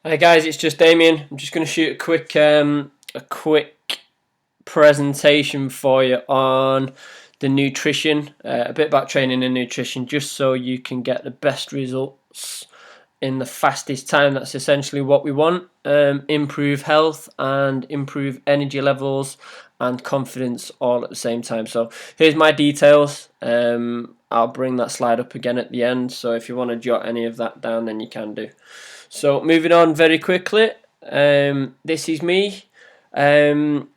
Hi guys, it's just Damien. I'm just going to shoot a quick presentation for you on the nutrition, a bit about training and nutrition, just so you can get the best results in the fastest time. That's essentially what we want. Improve health and improve energy levels and confidence all at the same time. So here's my details. I'll bring that slide up again at the end. So if you want to jot any of that down, then you can do. So moving on very quickly. This is me. Um,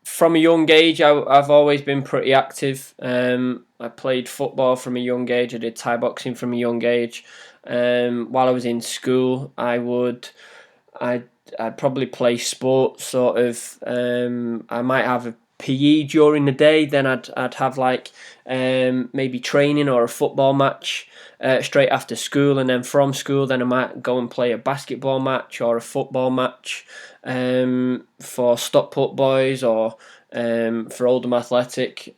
from a young age, I've always been pretty active. I played football from a young age. I did Thai boxing from a young age. While I was in school, I'd, I'd probably play sports. Sort of. I might have a PE during the day. Then I'd have like maybe training or a football match straight after school, and then from school, then I might go and play a basketball match or a football match for Stockport boys or for Oldham Athletic.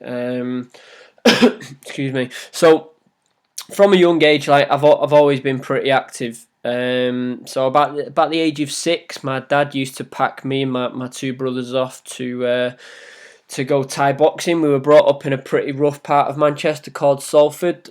Excuse me. So from a young age, like I've always been pretty active. So about the age of 6, my dad used to pack me and my two brothers off to go Thai boxing. We were brought up in a pretty rough part of Manchester called Salford,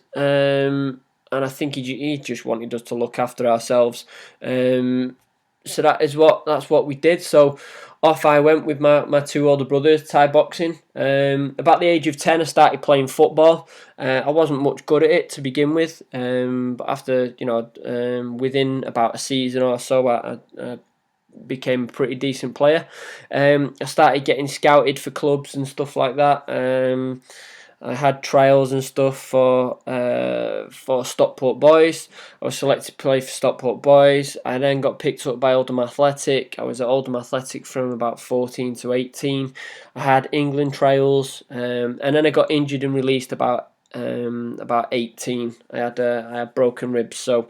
and I think he just wanted us to look after ourselves. So that's what we did. So off I went with my two older brothers Thai boxing. About the age of 10, I started playing football. I wasn't much good at it to begin with, but after within about a season or so, I became a pretty decent player. I started getting scouted for clubs and stuff like that. I had trials and stuff for Stockport boys. I was selected to play for Stockport boys. I then got picked up by Oldham Athletic. I was at Oldham Athletic from about 14 to 18. I had England trials, and then I got injured and released about 18. I had broken ribs, so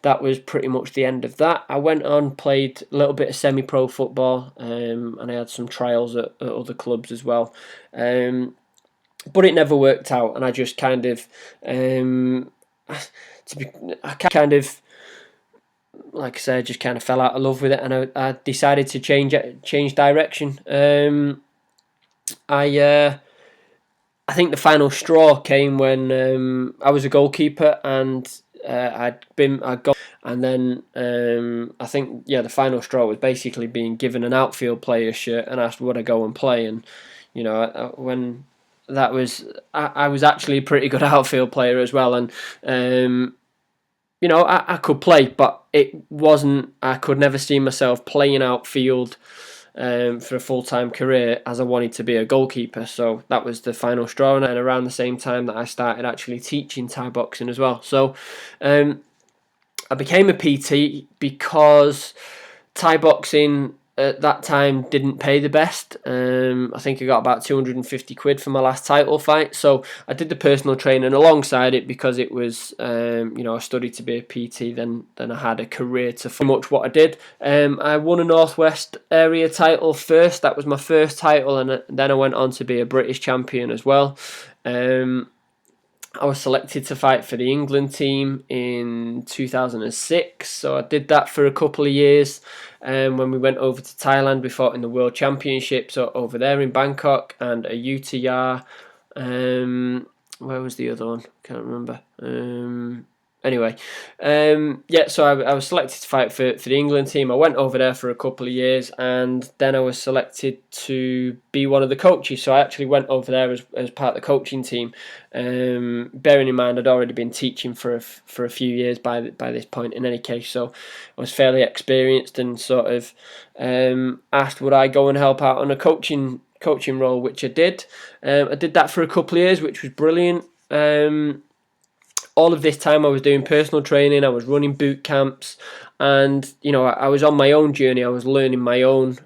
that was pretty much the end of that. I went on, played a little bit of semi-pro football, and I had some trials at other clubs as well. But it never worked out, and I just kind of, I kind of, like I said, just kind of fell out of love with it, and I decided to change direction. I think the final straw came when I was a goalkeeper, and I'd got, and then I think the final straw was basically being given an outfield player shirt and asked would I go and play, and when that was I was actually a pretty good outfield player as well, and I could play, but it wasn't. I could never see myself playing outfield for a full-time career as I wanted to be a goalkeeper. So that was the final straw, and around the same time that I started actually teaching Thai boxing as well. So I became a PT because Thai boxing at that time didn't pay the best. I think I got about 250 quid for my last title fight. So I did the personal training alongside it because it was, I studied to be a PT. Then I had a career to pretty much what I did. I won a Northwest area title first. That was my first title, and then I went on to be a British champion as well. I was selected to fight for the England team in 2006, so I did that for a couple of years. When we went over to Thailand, we fought in the World Championships over there in Bangkok, and a UTR. Where was the other one? Can't remember. Anyway, so I was selected to fight for the England team. I went over there for a couple of years, and then I was selected to be one of the coaches. So I actually went over there as part of the coaching team. Bearing in mind I'd already been teaching for a few years by this point. In any case, so I was fairly experienced and sort of asked would I go and help out on a coaching role, which I did. I did that for a couple of years, which was brilliant. All of this time I was doing personal training, I was running boot camps, and I was on my own journey. I was learning my own,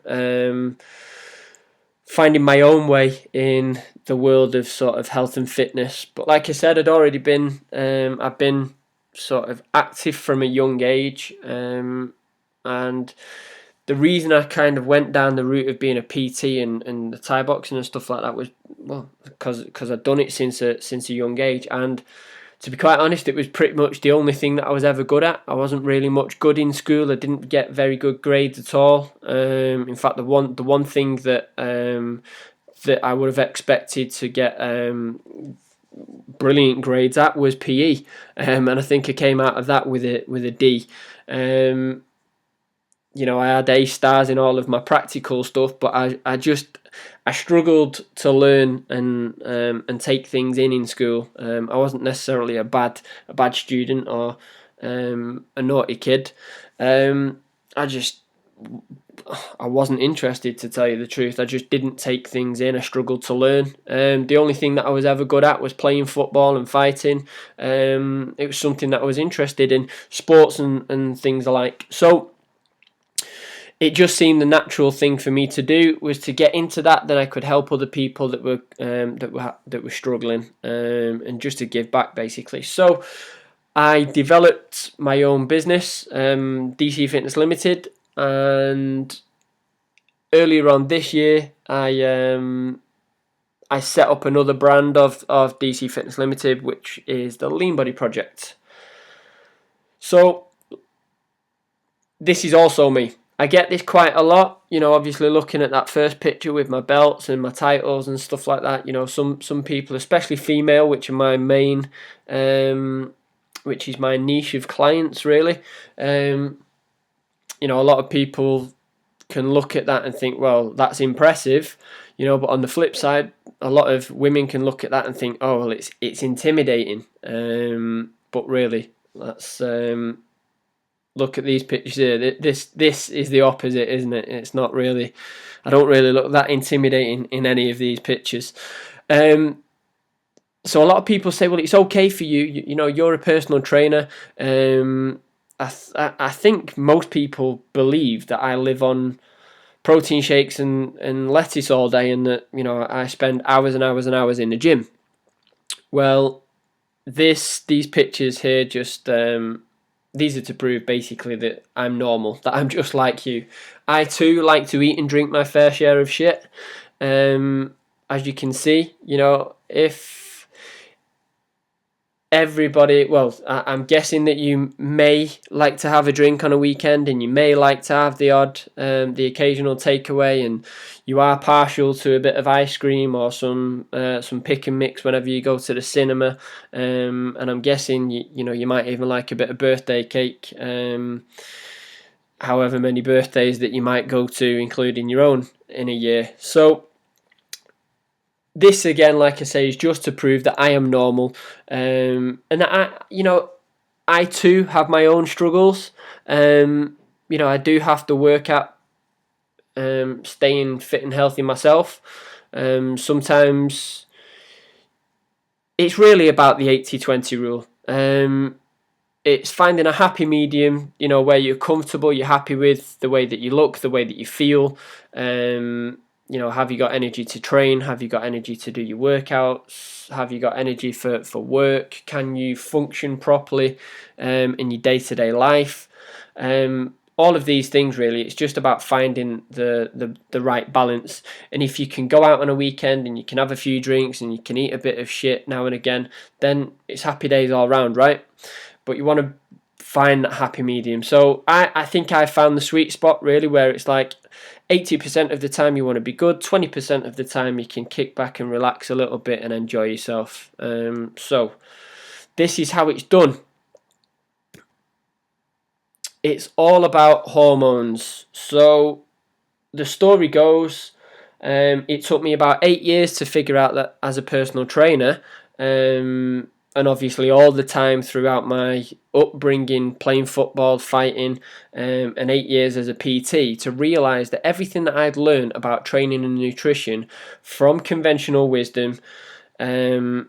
finding my own way in the world of sort of health and fitness. But like I said, I've been sort of active from a young age, and the reason I kind of went down the route of being a PT and the Thai boxing and stuff like that was because I'd done it since a young age, and to be quite honest, it was pretty much the only thing that I was ever good at. I wasn't really much good in school. I didn't get very good grades at all. In fact, the one thing that that I would have expected to get brilliant grades at was PE, and I think I came out of that with a D. You know, I had A stars in all of my practical stuff, but I struggled to learn and take things in school. I wasn't necessarily a bad student or a naughty kid. I just I wasn't interested, to tell you the truth. I just didn't take things in. I struggled to learn. The only thing that I was ever good at was playing football and fighting. It was something that I was interested in, sports and things alike. So it just seemed the natural thing for me to do was to get into that. Then I could help other people that were struggling, and just to give back, basically. So I developed my own business, DC Fitness Limited, and earlier on this year, I set up another brand of DC Fitness Limited, which is the Lean Body Project. So this is also me. I get this quite a lot, you know, obviously looking at that first picture with my belts and my titles and stuff like that. You know, some people, especially female, which are my main, which is my niche of clients, really. You know, a lot of people can look at that and think, well, that's impressive, you know, but on the flip side, a lot of women can look at that and think, oh, well, it's intimidating. But really, that's look at these pictures here. This is the opposite, isn't it? It's not really. I don't really look that intimidating in any of these pictures. So a lot of people say, well, it's okay for you. You know, you're a personal trainer. I think most people believe that I live on protein shakes and lettuce all day, and that, you know, I spend hours and hours and hours in the gym. Well, these pictures here just these are to prove basically that I'm normal, that I'm just like you. I too like to eat and drink my fair share of shit. As you can see, you know, if everybody, well, I'm guessing that you may like to have a drink on a weekend, and you may like to have the occasional takeaway, and you are partial to a bit of ice cream or some pick and mix whenever you go to the cinema, and I'm guessing you know, you might even like a bit of birthday cake, however many birthdays that you might go to, including your own, in a year. So this, again, like I say, is just to prove that I am normal, and that I too have my own struggles. You know, I do have to work at staying fit and healthy myself. Sometimes it's really about the 80-20 rule. It's finding a happy medium, you know, where you're comfortable, you're happy with the way that you look, the way that you feel. You know, have you got energy to train? Have you got energy to do your workouts? Have you got energy for work? Can you function properly in your day-to-day life? All of these things, really, it's just about finding the right balance. And if you can go out on a weekend and you can have a few drinks and you can eat a bit of shit now and again, then it's happy days all round, right? But you want to find that happy medium. So I think I found the sweet spot, really, where it's like 80% of the time you want to be good, 20% of the time you can kick back and relax a little bit and enjoy yourself. So this is how it's done. It's all about hormones. So the story goes, it took me about 8 years to figure out that as a personal trainer, and obviously all the time throughout my upbringing, playing football, fighting, and 8 years as a PT, to realise that everything that I'd learned about training and nutrition from conventional wisdom, it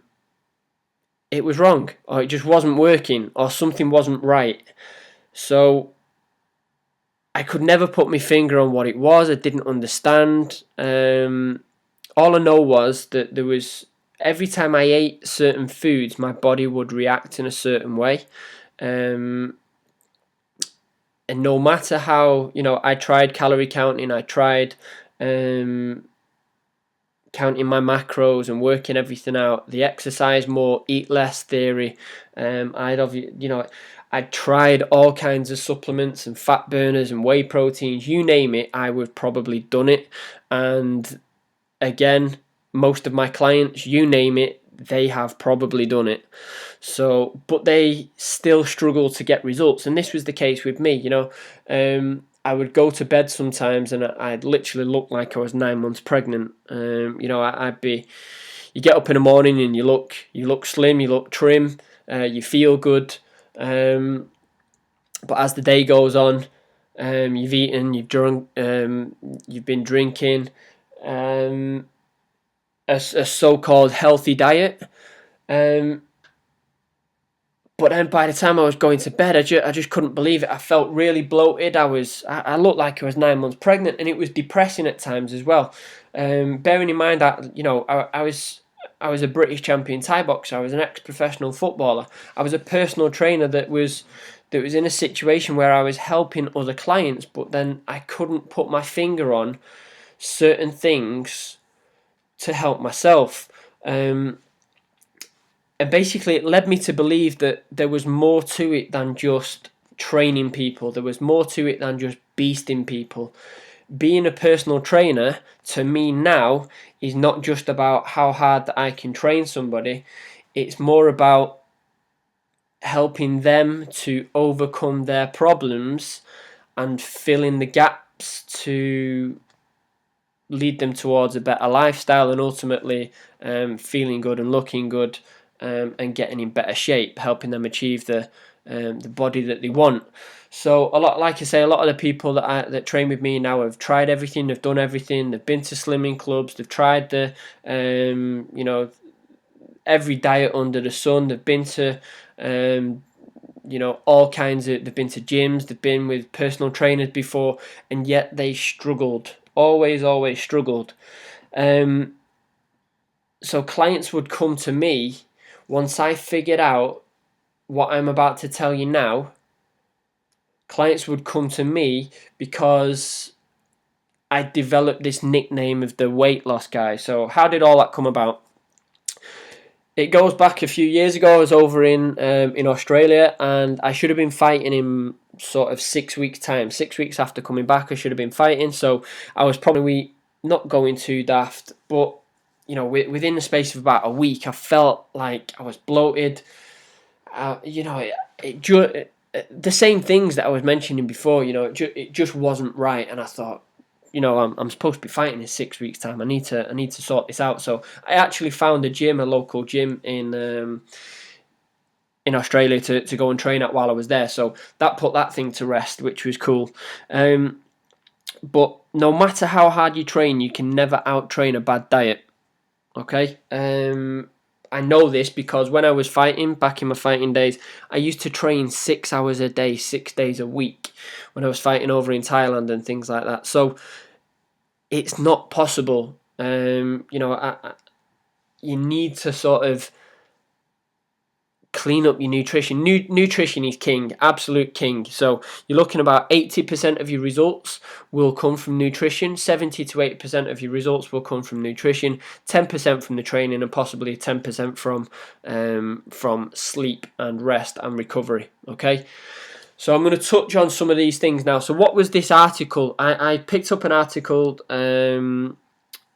was wrong, or it just wasn't working, or something wasn't right. So I could never put my finger on what it was. I didn't understand. All I know was that there was, every time I ate certain foods, my body would react in a certain way. And no matter how, you know, I tried calorie counting, I tried counting my macros and working everything out. The exercise more, eat less theory. I tried all kinds of supplements and fat burners and whey proteins, you name it, I would probably done it. And again, most of my clients, you name it, they have probably done it. So, but they still struggle to get results, and this was the case with me. I would go to bed sometimes, and I'd literally look like I was 9 months pregnant. I'd be. You get up in the morning and you look slim, you look trim, you feel good. But as the day goes on, you've eaten, you've drunk, you've been drinking, a so-called healthy diet. But then by the time I was going to bed, I just couldn't believe it. I felt really bloated. I looked like I was 9 months pregnant, and it was depressing at times as well. Bearing in mind that I was a British champion Thai boxer. I was an ex-professional footballer. I was a personal trainer that was in a situation where I was helping other clients, but then I couldn't put my finger on certain things to help myself. And basically, it led me to believe that there was more to it than just training people. There was more to it than just beasting people. Being a personal trainer, to me now, is not just about how hard that I can train somebody. It's more about helping them to overcome their problems and fill in the gaps to lead them towards a better lifestyle, and ultimately feeling good and looking good. And getting in better shape, helping them achieve the body that they want. So a lot of the people that train with me now have tried everything, they've done everything, they've been to slimming clubs, they've tried the every diet under the sun, they've been to all kinds of, they've been to gyms, they've been with personal trainers before, and yet they struggled, always struggled. So clients would come to me once I figured out what I'm about to tell you now. Clients would come to me because I developed this nickname of the weight loss guy. So how did all that come about? It goes back a few years ago. I was over in Australia, and I should have been fighting in sort of 6 weeks' time. 6 weeks after coming back, I should have been fighting. So I was probably not going too daft, but within the space of about a week, I felt like I was bloated. The same things that I was mentioning before, it just wasn't right. And I thought, I'm supposed to be fighting in 6 weeks' time. I need to sort this out. So I actually found a local gym in Australia to go and train at while I was there. So that put that thing to rest, which was cool. But no matter how hard you train, you can never out-train a bad diet. Okay, I know this because when I was fighting, back in my fighting days, I used to train 6 hours a day, 6 days a week when I was fighting over in Thailand and things like that. So it's not possible. You need to sort of clean up your nutrition. Nutrition is king, absolute king. So you're looking about 80% of your results will come from nutrition, 70 to 80% of your results will come from nutrition, 10% from the training, and possibly 10% from sleep and rest and recovery. Okay, so I'm going to touch on some of these things now. So what was this article? I picked up an article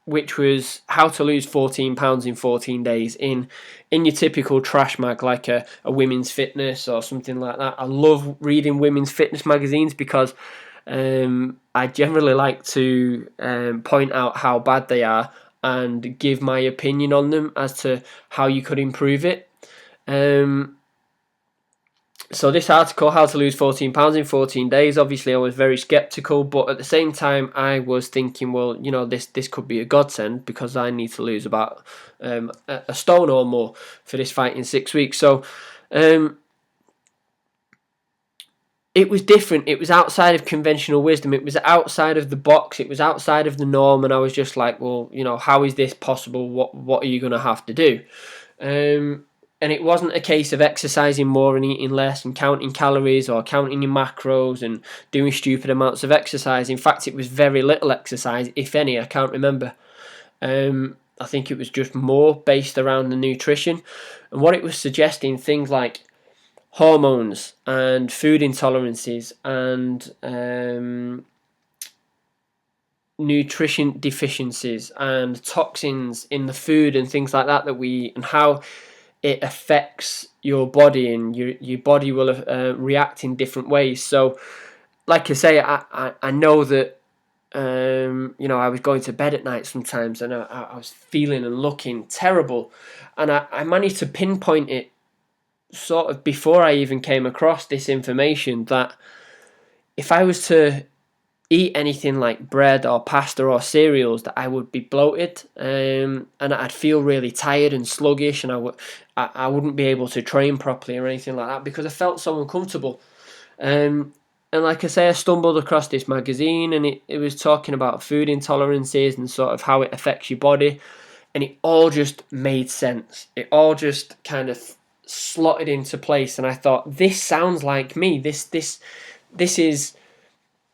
which was how to lose 14 pounds in 14 days in your typical trash mag, like a Women's Fitness or something like that. I love reading women's fitness magazines because I generally like to point out how bad they are and give my opinion on them as to how you could improve it. So this article, how to lose 14 pounds in 14 days, obviously I was very skeptical, but at the same time I was thinking, well, this could be a godsend because I need to lose about a stone or more for this fight in 6 weeks. So it was different. It was outside of conventional wisdom. It was outside of the box. It was outside of the norm, and I was just like, well, how is this possible? What are you going to have to do? And it wasn't a case of exercising more and eating less and counting calories or counting your macros and doing stupid amounts of exercise. In fact, it was very little exercise, if any. I can't remember. I think it was just more based around the nutrition, and what it was suggesting, things like hormones and food intolerances and nutrition deficiencies and toxins in the food and things like that we eat, and how it affects your body, and your body will react in different ways. So like I say, I know that I was going to bed at night sometimes, and I was feeling and looking terrible, and I managed to pinpoint it sort of before I even came across this information, that if I was to eat anything like bread or pasta or cereals, that I would be bloated, and I'd feel really tired and sluggish, and I wouldn't be able to train properly or anything like that, because I felt so uncomfortable. And like I say, I stumbled across this magazine, and it was talking about food intolerances and sort of how it affects your body, and it all just made sense. It all just kind of slotted into place, and I thought, this sounds like me. This is,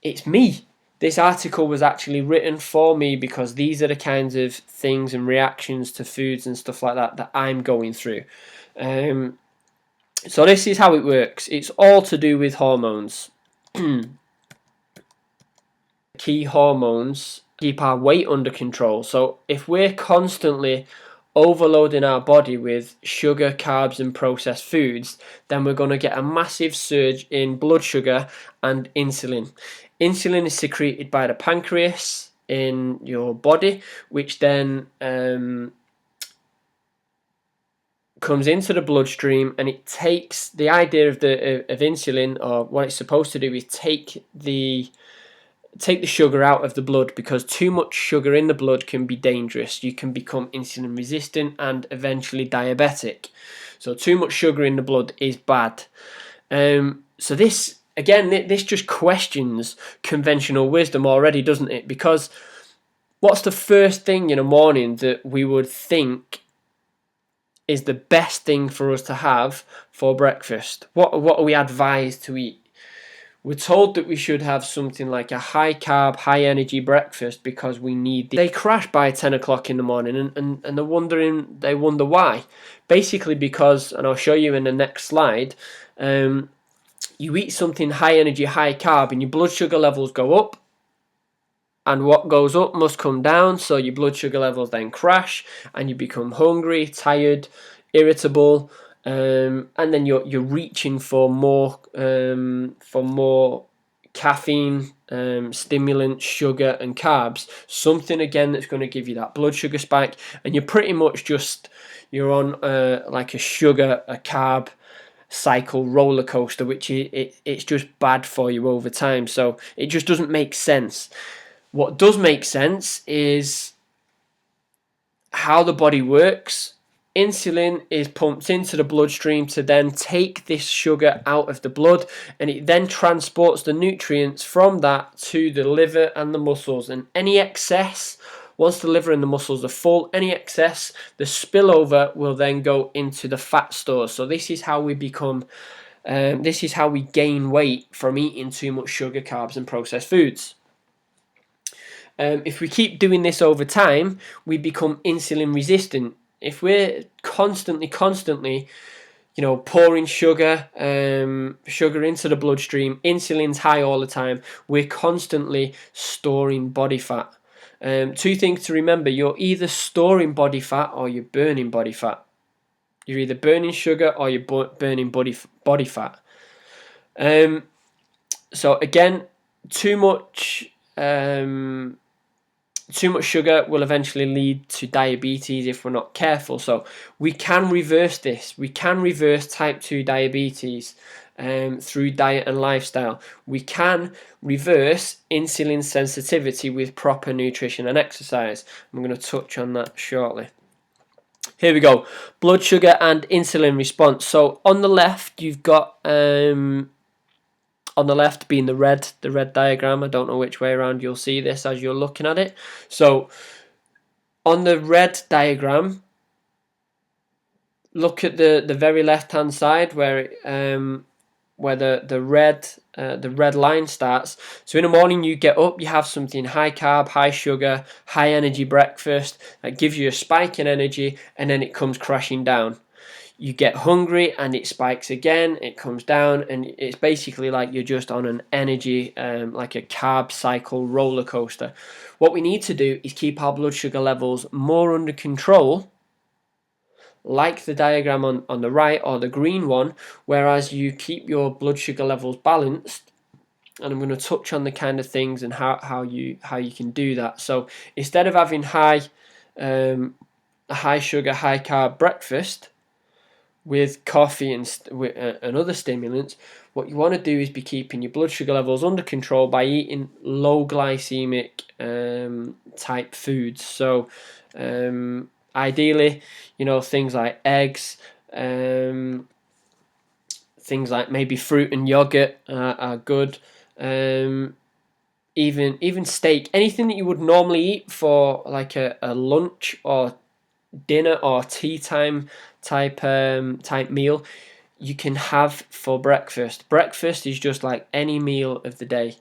it's me. This article was actually written for me, because these are the kinds of things and reactions to foods and stuff like that I'm going through. So this is how it works. It's all to do with hormones. Key hormones keep our weight under control. So if we're constantly overloading our body with sugar, carbs and processed foods, then we're going to get a massive surge in blood sugar and insulin. Insulin is secreted by the pancreas in your body, which then comes into the bloodstream, and it takes the idea of insulin, or what it's supposed to do is take the sugar out of the blood, because too much sugar in the blood can be dangerous. You can become insulin resistant and eventually diabetic. So too much sugar in the blood is bad. So this, again, this just questions conventional wisdom already, doesn't it? Because what's the first thing in the morning that we would think is the best thing for us to have for breakfast? What are we advised to eat? We're told that we should have something like a high carb, high energy breakfast, because we need They crash by 10 o'clock in the morning, and they wonder why. Basically because, and I'll show you in the next slide, you eat something high energy, high carb, and your blood sugar levels go up, and what goes up must come down, so your blood sugar levels then crash, and you become hungry, tired, irritable, and then you're reaching for more caffeine, stimulant, sugar, and carbs. Something again that's going to give you that blood sugar spike, and you're pretty much you're on like a carb cycle roller coaster, which it's just bad for you over time. So it just doesn't make sense. What does make sense is how the body works. Insulin is pumped into the bloodstream to then take this sugar out of the blood, and it then transports the nutrients from that to the liver and the muscles. And any excess, once the liver and the muscles are full, any excess, the spillover will then go into the fat stores. So this is how we gain weight from eating too much sugar, carbs and processed foods. If we keep doing this over time, we become insulin resistant. If we're constantly, pouring sugar into the bloodstream, insulin's high all the time, we're constantly storing body fat. Two things to remember: you're either storing body fat or you're burning body fat. You're either burning sugar or you're burning body fat. So again, too much sugar will eventually lead to diabetes if we're not careful. So we can reverse this. We can reverse type 2 diabetes through diet and lifestyle. We can reverse insulin sensitivity with proper nutrition and exercise. I'm going to touch on that shortly. Here we go. Blood sugar and insulin response. So on the left, you've got on the left being the red diagram. I don't know which way around you'll see this as you're looking at it. So on the red diagram, look at the very left hand side where where the red line starts. So in the morning you get up, you have something high carb, high sugar, high energy breakfast that gives you a spike in energy, and then it comes crashing down. You get hungry and it spikes again, it comes down, and it's basically like you're just on an energy, like a carb cycle roller coaster. What we need to do is keep our blood sugar levels more under control, like the diagram on the right, or the green one, whereas you keep your blood sugar levels balanced. And I'm going to touch on the kind of things and how you can do that. So instead of having a high sugar, high carb breakfast with coffee and other stimulants, what you want to do is be keeping your blood sugar levels under control by eating low glycemic type foods. So ideally, things like eggs, things like maybe fruit and yogurt are good. Even steak, anything that you would normally eat for like a lunch or dinner or tea time type meal, you can have for breakfast. Breakfast is just like any meal of the day.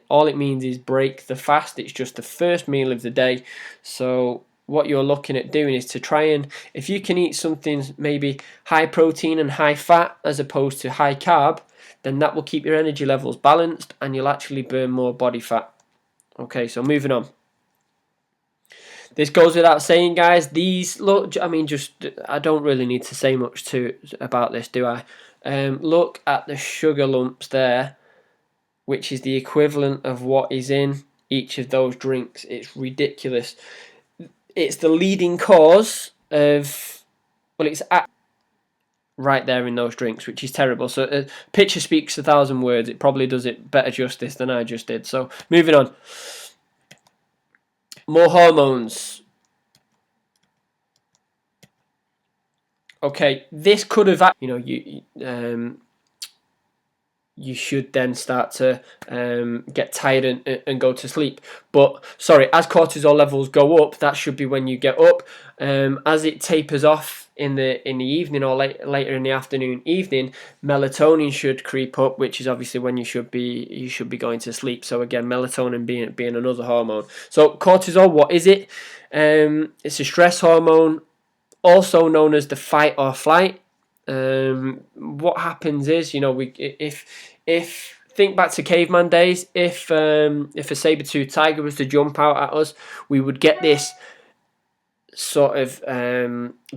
All it means is break the fast. It's just the first meal of the day. So what you're looking at doing is to try and, if you can eat something maybe high protein and high fat as opposed to high carb, then that will keep your energy levels balanced and you'll actually burn more body fat. Okay, so moving on. This goes without saying, guys. I don't really need to say much about this, do I? Look at the sugar lumps there, which is the equivalent of what is in each of those drinks. It's ridiculous. It's the leading cause of, it's right there in those drinks, which is terrible. So picture speaks 1,000 words. It probably does it better justice than I just did. So moving on. More hormones. Okay, this could have, you should then start to get tired and go to sleep. But sorry, as cortisol levels go up, that should be when you get up. As it tapers off in the evening or later in the afternoon, evening, melatonin should creep up, which is obviously when you should be going to sleep. So again, melatonin being another hormone. So cortisol, what is it? It's a stress hormone, also known as the fight or flight. What happens is, if think back to caveman days, if a saber-toothed tiger was to jump out at us, we would get this sort of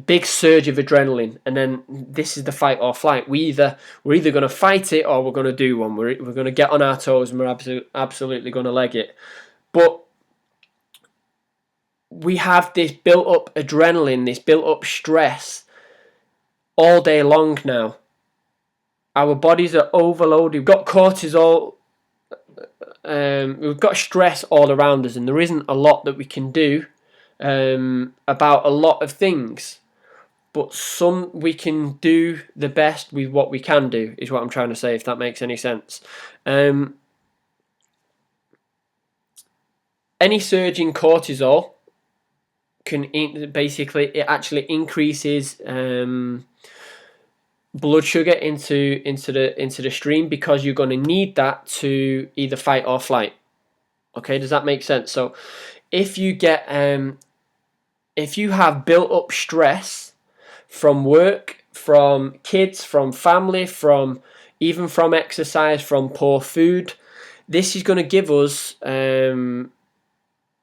big surge of adrenaline, and then this is the fight or flight. We're either going to fight it or we're going to do one. We're going to get on our toes and we're absolutely going to leg it. But we have this built-up adrenaline, this built-up stress all day long now. Our bodies are overloaded. We've got cortisol. We've got stress all around us, and there isn't a lot that we can do about a lot of things. But some we can do the best with what we can do, is what I'm trying to say, if that makes any sense. Any surge in cortisol can basically, it actually increases blood sugar into the stream, because you're going to need that to either fight or flight. Okay, does that make sense? So if you get if you have built up stress from work, from kids, from family, even from exercise, from poor food, this is going to give us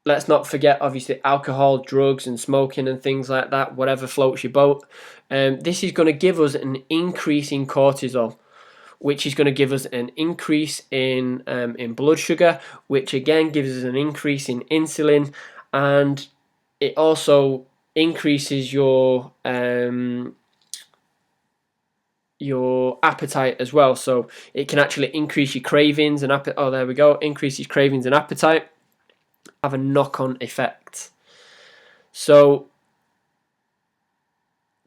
let's not forget, obviously, alcohol, drugs, and smoking and things like that, whatever floats your boat. This is going to give us an increase in cortisol, which is going to give us an increase in blood sugar, which again gives us an increase in insulin, and it also increases your appetite as well. So it can actually increase your cravings and appetite. Oh, there we go. Increases cravings and appetite. Have a knock-on effect. So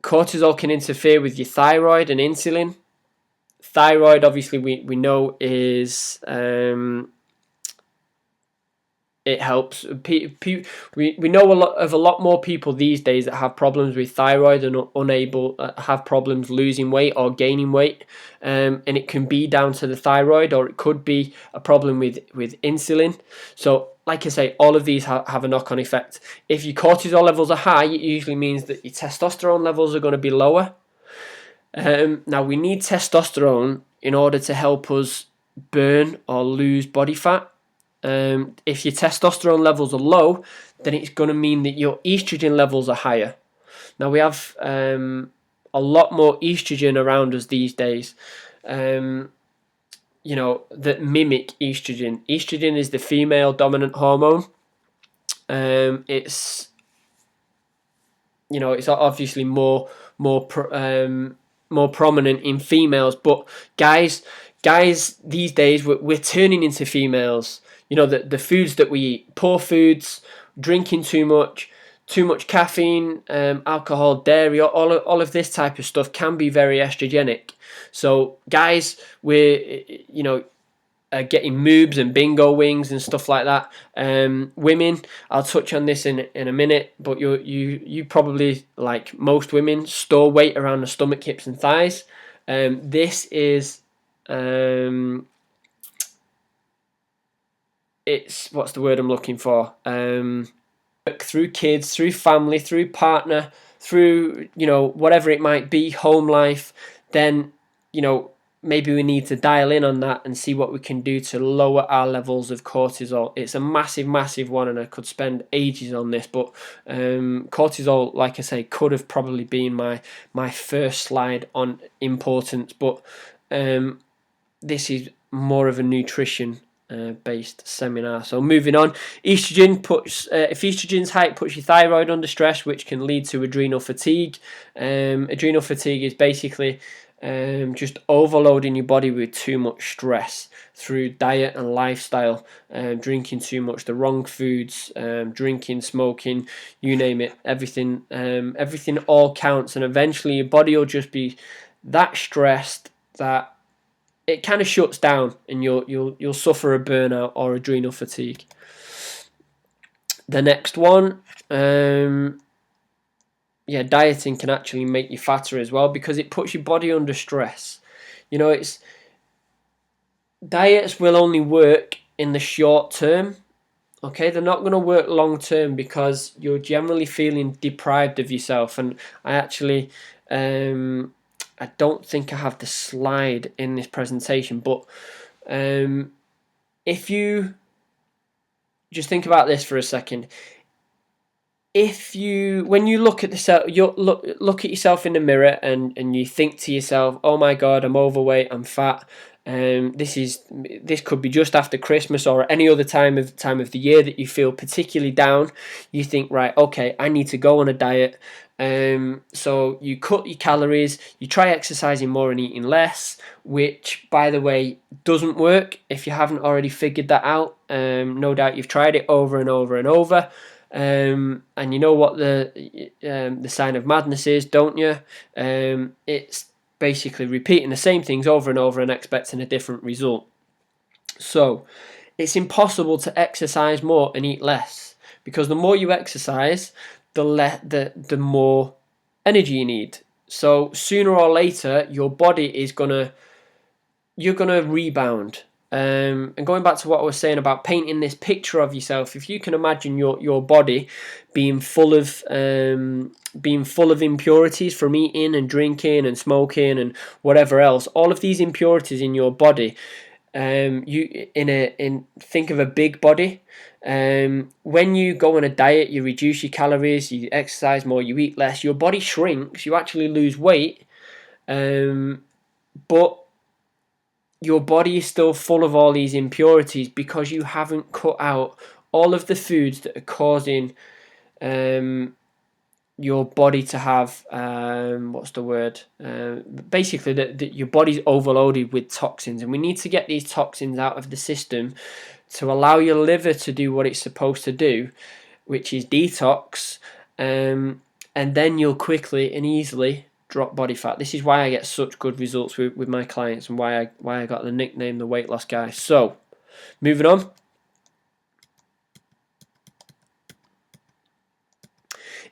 cortisol can interfere with your thyroid and insulin. Thyroid, obviously, we know is it helps. We know a lot more people these days that have problems with thyroid and unable have problems losing weight or gaining weight, and it can be down to the thyroid, or it could be a problem with insulin. So like I say, all of these have a knock-on effect. If your cortisol levels are high, it usually means that your testosterone levels are going to be lower. Now we need testosterone in order to help us burn or lose body fat. If your testosterone levels are low, then it's going to mean that your estrogen levels are higher. Now we have a lot more estrogen around us these days, that mimic estrogen. Estrogen is the female dominant hormone. It's obviously more prominent in females, but guys these days we're turning into females. The foods that we eat, poor foods, drinking too much caffeine, alcohol, dairy, all of this type of stuff can be very estrogenic. So guys, we're getting moobs and bingo wings and stuff like that. Women, I'll touch on this in a minute, but you probably, like most women, store weight around the stomach, hips and thighs. This is it's, what's the word I'm looking for? Through kids, through family, through partner, through whatever it might be, home life, then maybe we need to dial in on that and see what we can do to lower our levels of cortisol. It's a massive one, and I could spend ages on this, but cortisol, like I say, could have probably been my first slide on importance, but this is more of a nutrition based seminar. So moving on, estrogen puts if estrogen's high, it puts your thyroid under stress, which can lead to adrenal fatigue. Adrenal fatigue is basically just overloading your body with too much stress through diet and lifestyle, drinking too much, the wrong foods, drinking, smoking, you name it, everything all counts, and eventually your body will just be that stressed that it kind of shuts down, and you'll suffer a burnout or adrenal fatigue. The next one, dieting can actually make you fatter as well, because it puts your body under stress. Diets will only work in the short term. Okay, they're not going to work long term because you're generally feeling deprived of yourself. And I actually, I don't think I have the slide in this presentation, but if you just think about this for a second, when you look at look at yourself in the mirror and you think to yourself, oh my God, I'm overweight, I'm fat. This could be just after Christmas or any other time of the year that you feel particularly down. You think, right, okay, I need to go on a diet. So you cut your calories, you try exercising more and eating less, which, by the way, doesn't work if you haven't already figured that out. No doubt you've tried it over and over and over. And you know what the sign of madness is, don't you? It's basically repeating the same things over and over and expecting a different result. So it's impossible to exercise more and eat less, because the more you exercise, the more energy you need. So sooner or later, your body you're gonna rebound. And going back to what I was saying about painting this picture of yourself, if you can imagine your body being full of impurities from eating and drinking and smoking and whatever else, all of these impurities in your body, think of a big body. When you go on a diet, you reduce your calories, you exercise more, you eat less, your body shrinks, you actually lose weight, but your body is still full of all these impurities because you haven't cut out all of the foods that are causing your body to have basically that your body's overloaded with toxins, and we need to get these toxins out of the system to allow your liver to do what it's supposed to do, which is detox, and then you'll quickly and easily drop body fat. This is why I get such good results with my clients, and why I got the nickname the weight loss guy. So moving on,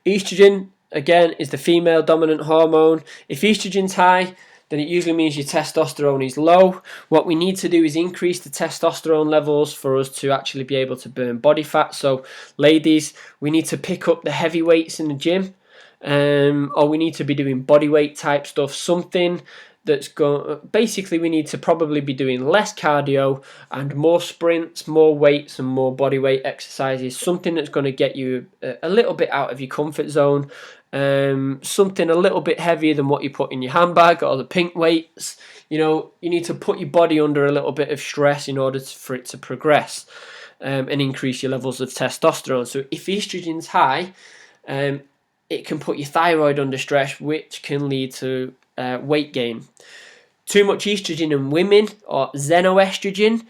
Estrogen, again, is the female dominant hormone. If estrogen's high, then it usually means your testosterone is low. What we need to do is increase the testosterone levels for us to actually be able to burn body fat. So, ladies, we need to pick up the heavy weights in the gym, or we need to be doing body weight type stuff, something that's going. Basically, we need to probably be doing less cardio and more sprints, more weights, and more body weight exercises. Something that's going to get you a little bit out of your comfort zone. Something a little bit heavier than what you put in your handbag or the pink weights. You need to put your body under a little bit of stress in order for it to progress and increase your levels of testosterone. So if estrogen's high, it can put your thyroid under stress, which can lead to weight gain. Too much estrogen in women, or xenoestrogen,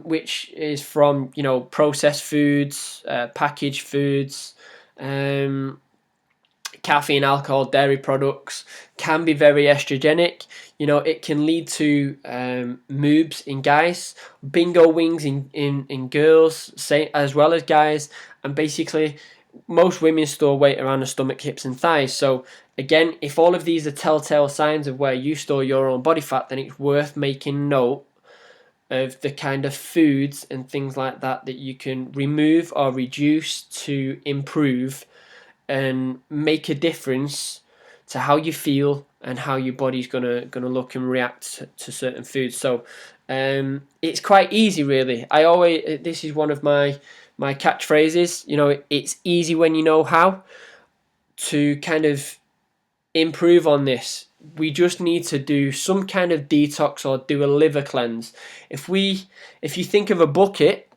which is from processed foods, packaged foods, caffeine, alcohol, dairy products, can be very estrogenic. It can lead to moobs in guys, bingo wings in girls, as well as guys, and basically most women store weight around the stomach, hips, and thighs. So again, if all of these are telltale signs of where you store your own body fat, then it's worth making note of the kind of foods and things like that you can remove or reduce to improve and make a difference to how you feel and how your body's gonna look and react to certain foods. So it's quite easy, really. This is one of my catchphrases. It's easy when you know how to kind of improve on this. We just need to do some kind of detox or do a liver cleanse. If you think of a bucket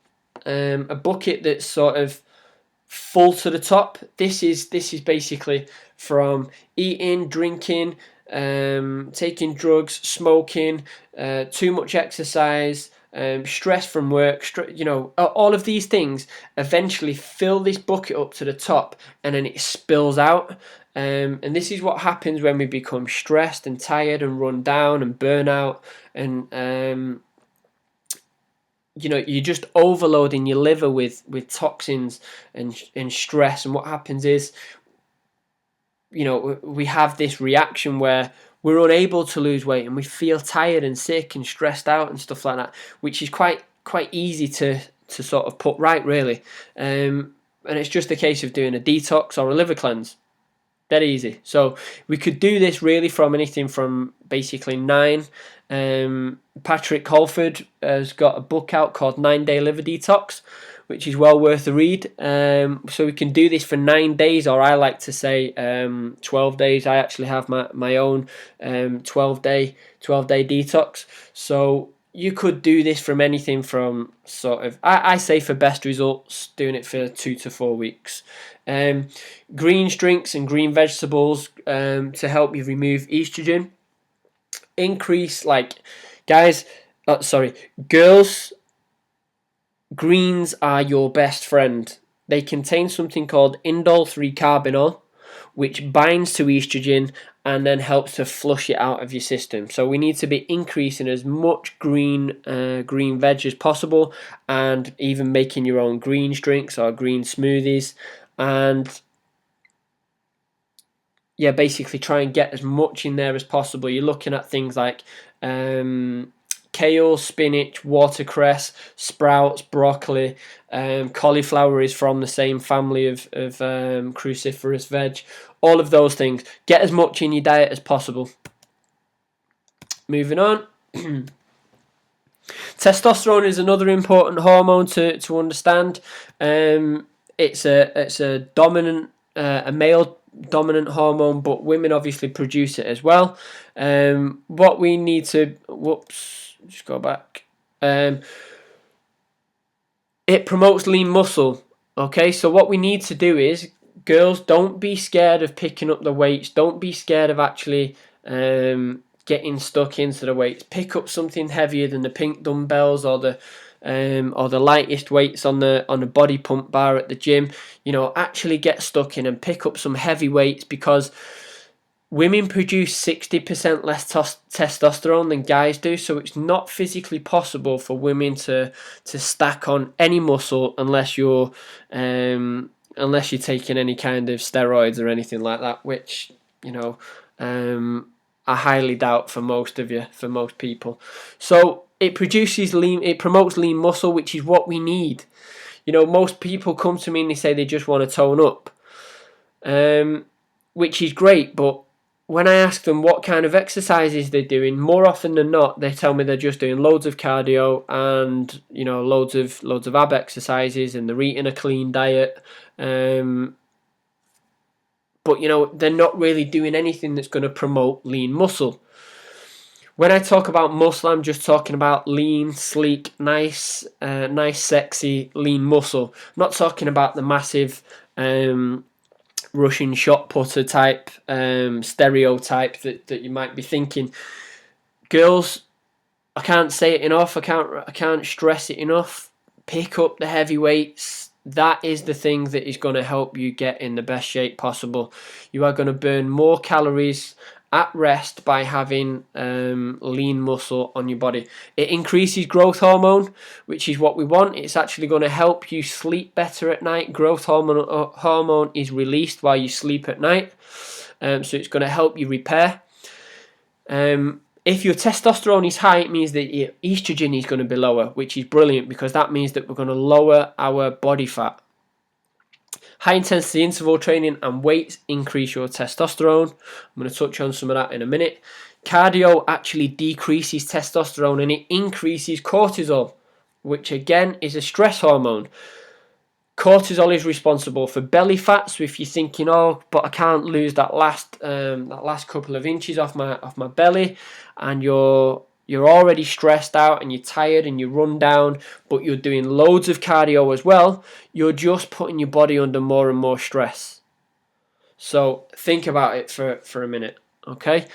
that's sort of full to the top, this is basically from eating, drinking, taking drugs, smoking, too much exercise, stress from work, all of these things eventually fill this bucket up to the top, and then it spills out. And this is what happens when we become stressed and tired and run down and burn out, and you're just overloading your liver with toxins and stress. And what happens is, we have this reaction where we're unable to lose weight and we feel tired and sick and stressed out and stuff like that, which is quite easy to sort of put right, really. And it's just a case of doing a detox or a liver cleanse. Dead easy. So we could do this really from anything from basically 9. Patrick Holford has got a book out called 9-Day Liver Detox, which is well worth a read. So we can do this for 9 days, or I like to say 12 days. I actually have my own 12-day detox. So you could do this from anything from sort of, I say for best results, doing it for 2 to 4 weeks. Greens drinks and green vegetables to help you remove estrogen. Increase, girls, greens are your best friend. They contain something called indole 3-carbinol, which binds to estrogen and then helps to flush it out of your system. So we need to be increasing as much green veg as possible, and even making your own greens drinks or green smoothies, and basically try and get as much in there as possible. You're looking at things like kale, spinach, watercress, sprouts, broccoli, cauliflower is from the same family of cruciferous veg. All of those things. Get as much in your diet as possible. Moving on. Testosterone is another important hormone to understand. It's a dominant, a male dominant hormone, but women obviously produce it as well. What we need to, just go back. It promotes lean muscle. Okay, so what we need to do is, girls, don't be scared of picking up the weights. Don't be scared of actually getting stuck into the weights. Pick up something heavier than the pink dumbbells or the lightest weights on the body pump bar at the gym. Actually get stuck in and pick up some heavy weights, because women produce 60% less testosterone than guys do, so it's not physically possible for women to stack on any muscle unless you're unless you're taking any kind of steroids or anything like that, which, you know, I highly doubt for most of you, for most people. So it promotes lean muscle, which is what we need. You know, most people come to me and they say they just want to tone up, which is great, but when I ask them what kind of exercises they're doing, more often than not, they tell me they're just doing loads of cardio and, you know, loads of ab exercises, and they're eating a clean diet. But, you know, they're not really doing anything that's going to promote lean muscle. When I talk about muscle, I'm just talking about lean, sleek, nice, sexy, lean muscle. I'm not talking about the massive Russian shot putter type stereotype that you might be thinking. Girls, I can't say it enough. I can't stress it enough. Pick up the heavy weights. That is the thing that is going to help you get in the best shape possible. You are going to burn more calories at rest by having lean muscle on your body. It increases growth hormone, which is what we want. It's actually going to help you sleep better at night. Growth hormone is released while you sleep at night, so it's going to help you repair. If your testosterone is high, it means that your estrogen is going to be lower, which is brilliant because that means that we're going to lower our body fat. High intensity interval training and weights increase your testosterone. I'm going to touch on some of that in a minute. Cardio actually decreases testosterone and it increases cortisol, which again is a stress hormone. Cortisol is responsible for belly fat. So if you're thinking, oh, but I can't lose that last couple of inches off my belly, and you're already stressed out and you're tired and you run down, but you're doing loads of cardio as well, you're just putting your body under more and more stress. So think about it for a minute, okay?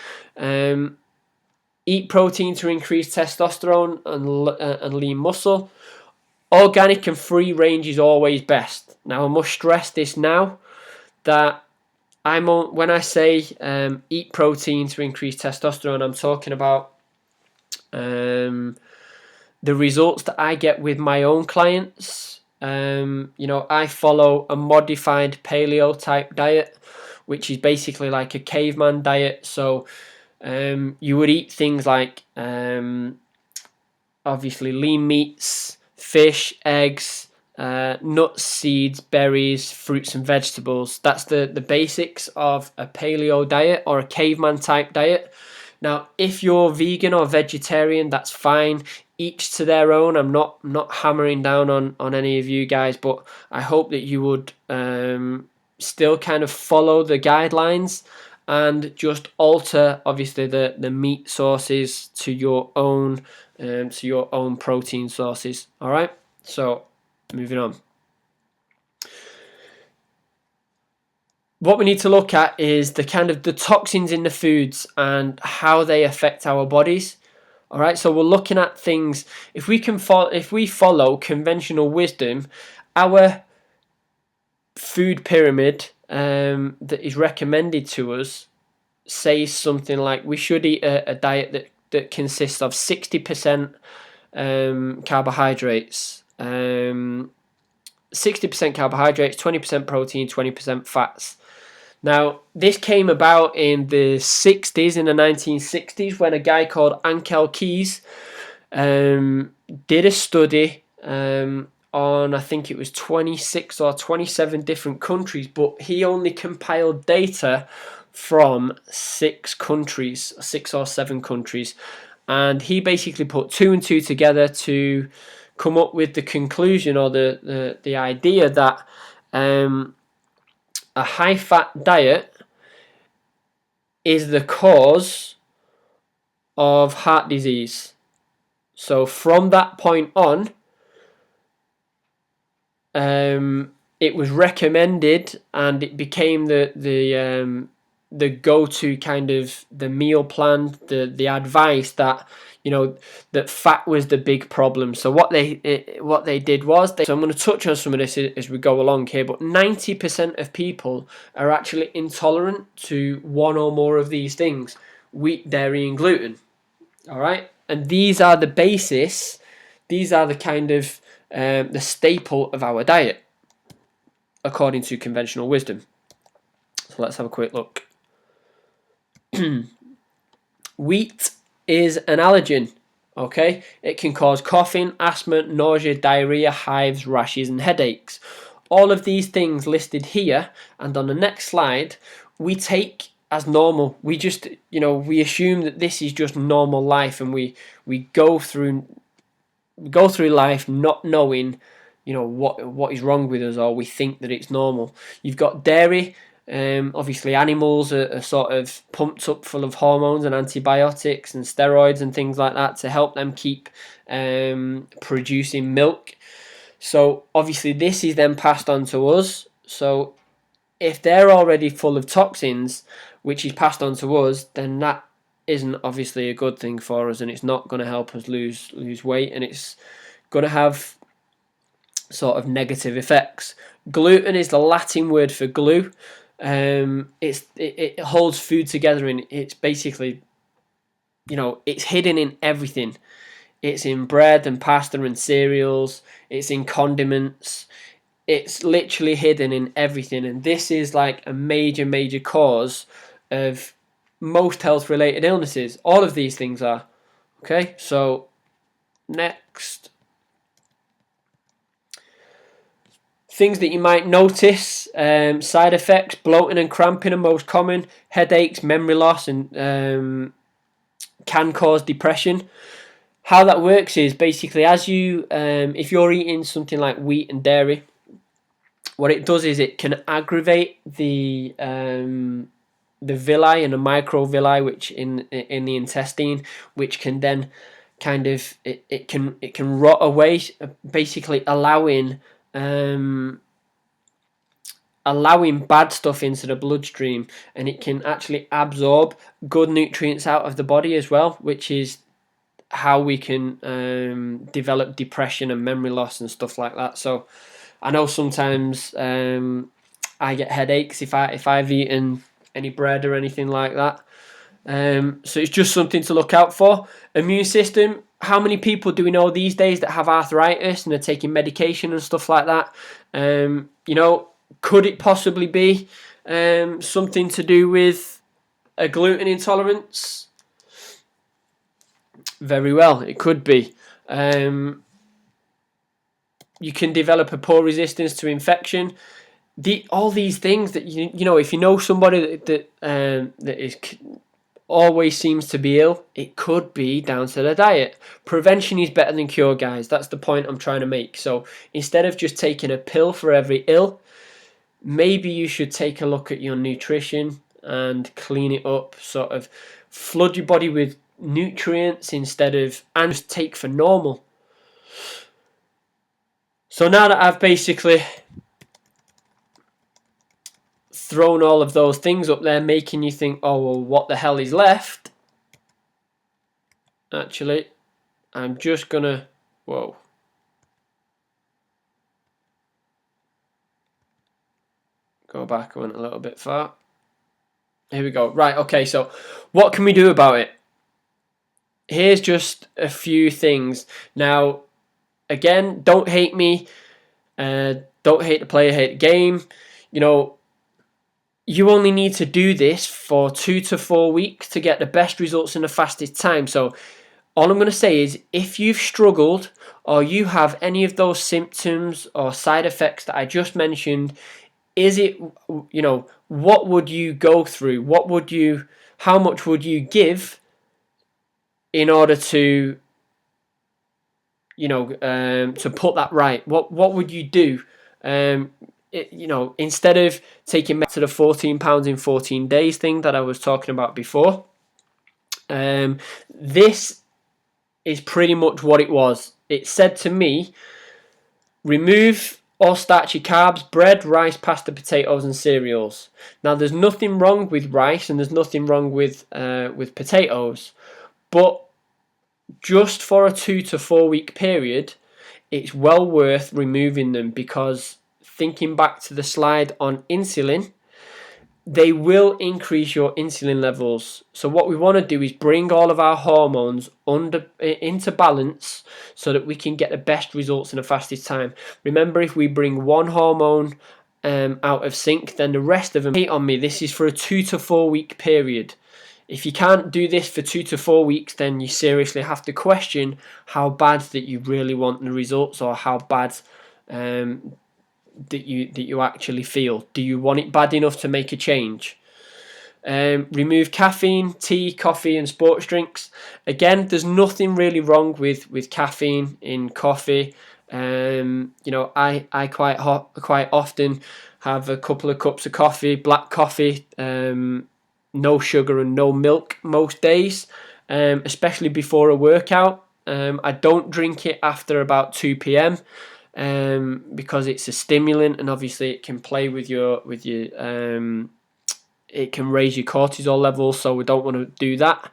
Eat protein to increase testosterone and lean muscle. Organic and free range is always best. Now I must stress this now, that when I say eat protein to increase testosterone, I'm talking about the results that I get with my own clients. You know, I follow a modified paleo type diet, which is basically like a caveman diet. So you would eat things like obviously lean meats, fish, eggs, nuts, seeds, berries, fruits and vegetables. That's the basics of a paleo diet or a caveman type diet. Now, if you're vegan or vegetarian, that's fine. Each to their own. I'm not hammering down on any of you guys, but I hope that you would still kind of follow the guidelines and just alter, obviously, the meat sources to your own protein sources. All right. So, moving on. What we need to look at is the toxins in the foods and how they affect our bodies. All right, so we're looking at things. If we follow conventional wisdom, our food pyramid that is recommended to us says something like we should eat a diet that consists of 60% carbohydrates, 60% carbohydrates, 20% protein, 20% fats. Now, this came about in the 1960s, when a guy called Ankel Keys did a study on, I think it was 26 or 27 different countries, but he only compiled data from 6 or 7 countries. And he basically put 2 and 2 together to come up with the conclusion or the idea that a high-fat diet is the cause of heart disease. So from that point on, it was recommended and it became the go-to kind of the meal plan, the advice that, you know, that fat was the big problem. So what they did was, so I'm going to touch on some of this as we go along here, but 90% of people are actually intolerant to one or more of these things: wheat, dairy, and gluten. All right, and these are the basis. These are the kind of the staple of our diet. according to conventional wisdom. So let's have a quick look. Wheat is an allergen. Okay, it can cause coughing, asthma, nausea, diarrhea, hives, rashes, and headaches. All of these things listed here and on the next slide, we take as normal. We just, we assume that this is just normal life, and we go through life not knowing, what is wrong with us, or we think that it's normal. You've got dairy. Obviously, animals are sort of pumped up full of hormones and antibiotics and steroids and things like that to help them keep producing milk. So obviously, this is then passed on to us. So if they're already full of toxins, which is passed on to us, then that isn't obviously a good thing for us, and it's not going to help us lose weight, and it's going to have sort of negative effects. Gluten is the Latin word for glue. It holds food together, and it's basically, it's hidden in everything. It's in bread and pasta and cereals. It's in condiments. It's literally hidden in everything, and this is like a major cause of most health-related illnesses. All of these things are. Okay, so next. Things that you might notice, side effects, bloating and cramping are most common, headaches, memory loss, and can cause depression. How that works is basically as you, if you're eating something like wheat and dairy, what it does is it can aggravate the villi and the microvilli, which in the intestine, which can then kind of it can rot away, basically allowing bad stuff into the bloodstream, and it can actually absorb good nutrients out of the body as well, which is how we can develop depression and memory loss and stuff like that. So I know sometimes I get headaches if I've eaten any bread or anything like that. So it's just something to look out for. Immune system. How many people do we know these days that have arthritis and are taking medication and stuff like that? Could it possibly be something to do with a gluten intolerance? Very well, it could be. You can develop a poor resistance to infection. All these things that if you know somebody that is always seems to be ill, it could be down to the diet. Prevention is better than cure, guys. That's the point I'm trying to make. So instead of just taking a pill for every ill, maybe you should take a look at your nutrition and clean it up, sort of flood your body with nutrients instead of, and just take for normal. So now that I've basically thrown all of those things up there, making you think, oh, well, what the hell is left? Actually, I'm just gonna, whoa. Go back, I went a little bit far. Here we go. Right, okay, so what can we do about it? Here's just a few things. Now, again, don't hate me. Don't hate the player, hate the game. You only need to do this for 2 to 4 weeks to get the best results in the fastest time. So all I'm going to say is if you've struggled or you have any of those symptoms or side effects that I just mentioned, what would you go through? How much would you give in order to, to put that right? What would you do? Instead of taking back to the 14 pounds in 14 days thing that I was talking about before, this is pretty much what it was. It said to me, remove all starchy carbs, bread, rice, pasta, potatoes, and cereals. Now, there's nothing wrong with rice and there's nothing wrong with potatoes, but just for a 2 to 4 week period, it's well worth removing them, because thinking back to the slide on insulin, they will increase your insulin levels. So what we want to do is bring all of our hormones into balance so that we can get the best results in the fastest time. Remember, if we bring one hormone out of sync, then the rest of them hate on me. This is for a 2 to 4 week period. If you can't do this for 2 to 4 weeks, then you seriously have to question how bad that you really want the results, or how bad that you actually feel. Do you want it bad enough to make a change? Remove caffeine, tea, coffee, and sports drinks. Again, there's nothing really wrong with caffeine in coffee. I quite often have a couple of cups of coffee, black coffee, no sugar and no milk most days, especially before a workout. I don't drink it after about 2 p.m. Because it's a stimulant, and obviously it can play with your it can raise your cortisol levels, so we don't want to do that.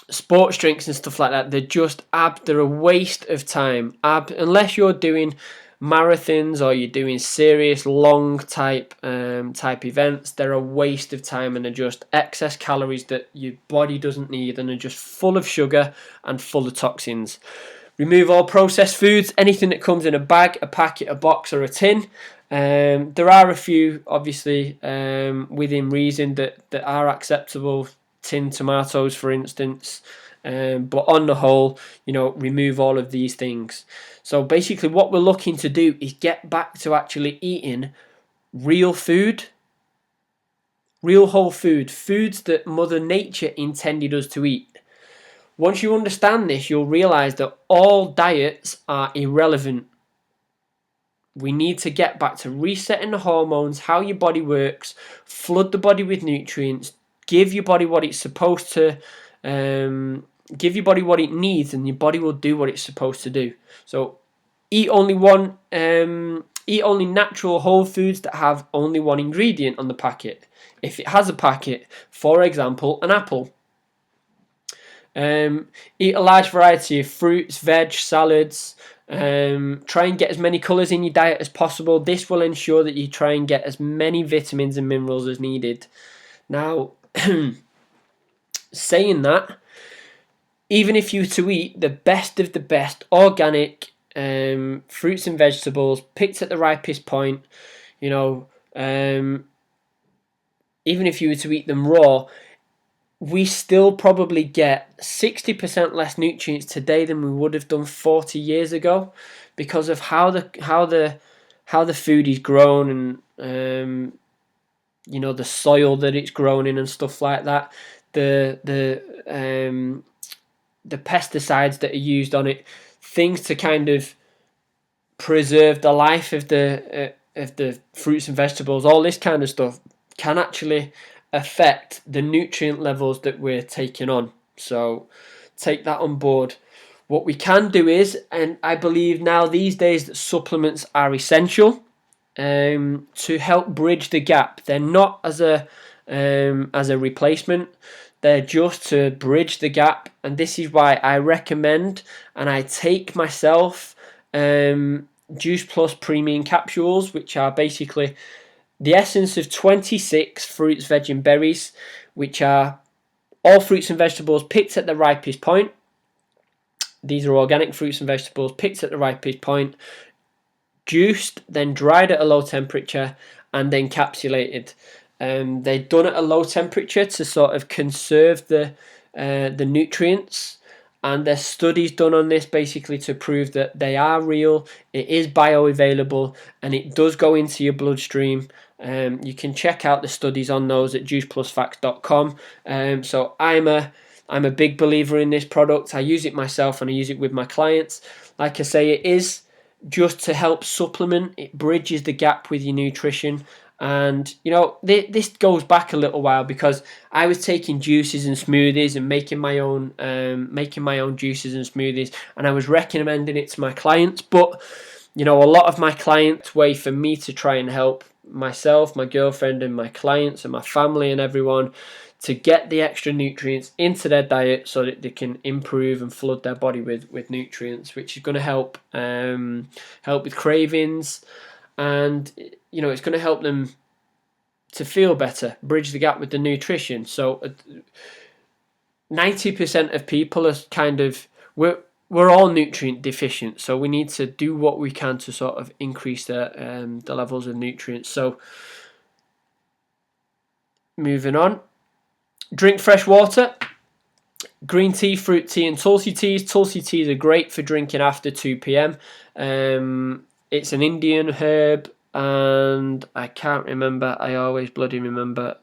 Sports drinks and stuff like that, they're a waste of time. Unless you're doing marathons or you're doing serious long type events, they're a waste of time, and they're just excess calories that your body doesn't need, and are just full of sugar and full of toxins. Remove all processed foods, anything that comes in a bag, a packet, a box, or a tin. There are a few, obviously, within reason that are acceptable. Tinned tomatoes, for instance. But on the whole, remove all of these things. So basically what we're looking to do is get back to actually eating real food, real whole food, foods that Mother Nature intended us to eat. Once you understand this, you'll realize that all diets are irrelevant. We need to get back to resetting the hormones, how your body works, flood the body with nutrients, give your body what it's supposed to, give your body what it needs, and your body will do what it's supposed to do. So eat only natural whole foods that have only one ingredient on the packet. If it has a packet, for example, an apple. Eat a large variety of fruits, veg, salads. Try and get as many colours in your diet as possible. This will ensure that you try and get as many vitamins and minerals as needed. Now, saying that, even if you were to eat the best of the best organic fruits and vegetables picked at the ripest point, even if you were to eat them raw, we still probably get 60% less nutrients today than we would have done 40 years ago, because of how the food is grown, and the soil that it's grown in and stuff like that, the pesticides that are used on it, things to kind of preserve the life of the fruits and vegetables. All this kind of stuff can actually affect the nutrient levels that we're taking on. So take that on board. What we can do is, and I believe now these days that supplements are essential to help bridge the gap. They're not as a replacement. They're just to bridge the gap, and this is why I recommend and I take myself Juice Plus Premium Capsules, which are basically the essence of 26 fruits, veg, and berries, which are all fruits and vegetables picked at the ripest point. These are organic fruits and vegetables picked at the ripest point, juiced, then dried at a low temperature, and then encapsulated. They're done at a low temperature to sort of conserve the nutrients, and there's studies done on this basically to prove that they are real, it is bioavailable, and it does go into your bloodstream. You can check out the studies on those at juiceplusfacts.com. So I'm a big believer in this product. I use it myself and I use it with my clients. Like I say, it is just to help supplement. It bridges the gap with your nutrition. And this goes back a little while, because I was taking juices and smoothies and making my own juices and smoothies, and I was recommending it to my clients. But a lot of my clients way for me to try and help myself, my girlfriend, and my clients and my family and everyone to get the extra nutrients into their diet so that they can improve and flood their body with nutrients, which is going to help with cravings, and it's going to help them to feel better, bridge the gap with the nutrition. So 90% of people are we're all nutrient deficient, so we need to do what we can to sort of increase the levels of nutrients. So moving on, drink fresh water. Green tea, fruit tea, and tulsi teas. Tulsi teas are great for drinking after 2 p.m. It's an Indian herb, and I can't remember. I always bloody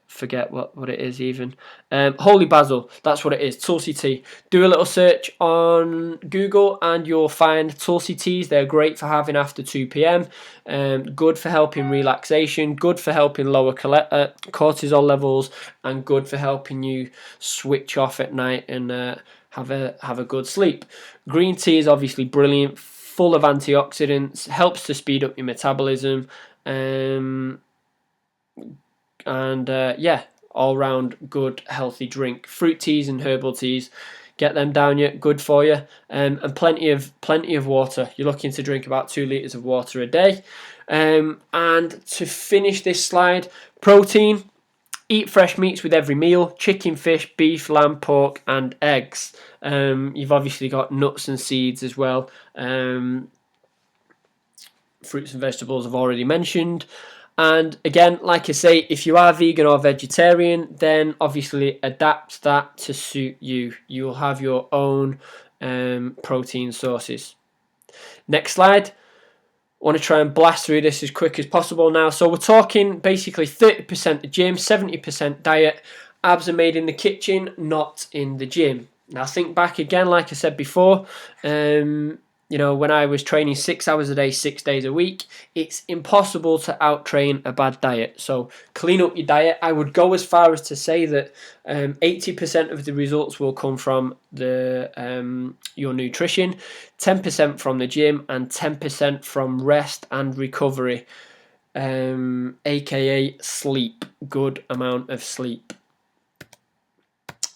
forget what it is even. Holy basil, that's what it is. Tulsi tea. Do a little search on Google and you'll find tulsi teas. They're great for having after 2 p.m. Good for helping relaxation, good for helping lower cortisol levels, and good for helping you switch off at night and have a good sleep. Green tea is obviously brilliant, full of antioxidants, helps to speed up your metabolism, and yeah, all round good healthy drink. Fruit teas and herbal teas, get them down you, good for you, and plenty of water. You're looking to drink about 2 liters of water a day. And to finish this slide, protein. Eat fresh meats with every meal: chicken, fish, beef, lamb, pork, and eggs. You've obviously got nuts and seeds as well. Fruits and vegetables I've already mentioned. And again, like I say, if you are vegan or vegetarian, then obviously adapt that to suit you. You'll have your own protein sources. Next slide. I want to try and blast through this as quick as possible now. So we're talking basically 30% the gym, 70% diet. Abs are made in the kitchen, not in the gym. Now think back again, like I said before, when I was training 6 hours a day, 6 days a week, it's impossible to out-train a bad diet. So clean up your diet. I would go as far as to say that 80% of the results will come from your nutrition, 10% from the gym, and 10% from rest and recovery, aka sleep. Good amount of sleep.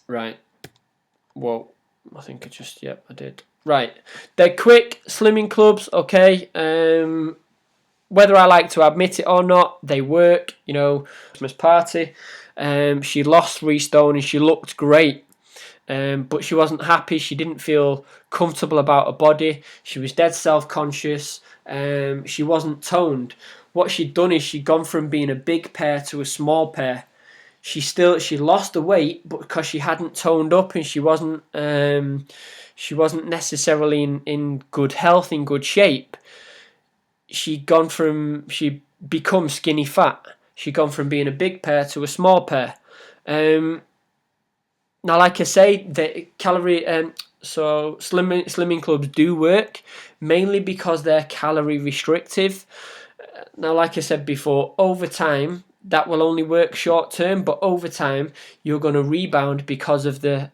Right. Whoa. I think I did. Right, they're quick slimming clubs, okay. Whether I like to admit it or not, they work. Christmas party, she lost 3 stone and she looked great, but she wasn't happy. She didn't feel comfortable about her body. She was dead self-conscious. She wasn't toned. What she'd done is she'd gone from being a big pair to a small pair. She lost the weight, but because she hadn't toned up and she wasn't necessarily in good health, in good shape, she'd become skinny fat. She'd gone from being a big pair to a small pair. Now, like I say, the slimming clubs do work, mainly because they're calorie restrictive. Now, like I said before, over time, that will only work short term, but over time, you're going to rebound because of the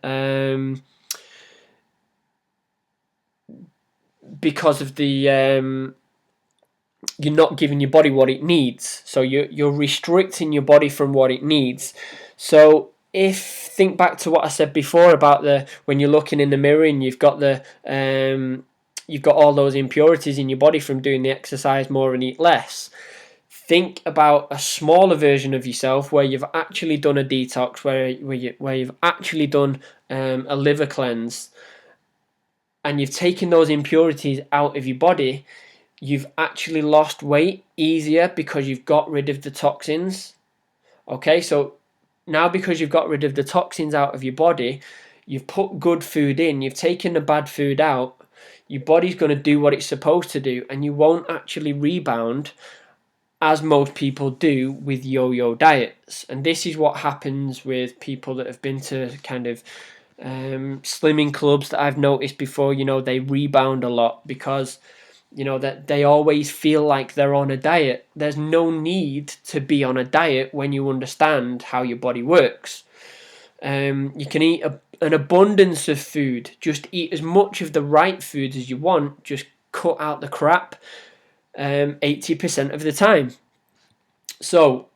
you're not giving your body what it needs. So you're restricting your body from what it needs. So think back to what I said before about when you're looking in the mirror and you've got all those impurities in your body from doing the exercise more and eat less. Think about a smaller version of yourself where you've actually done a detox, where you've actually done a liver cleanse, and you've taken those impurities out of your body. You've actually lost weight easier because you've got rid of the toxins. Okay, so now because you've got rid of the toxins out of your body, you've put good food in, you've taken the bad food out, your body's going to do what it's supposed to do, and you won't actually rebound as most people do with yo-yo diets. And this is what happens with people that have been to kind of slimming clubs that I've noticed before. They rebound a lot because that they always feel like they're on a diet. There's no need to be on a diet when you understand how your body works. You can eat an abundance of food. Just eat as much of the right foods as you want. Just cut out the crap 80% of the time. So,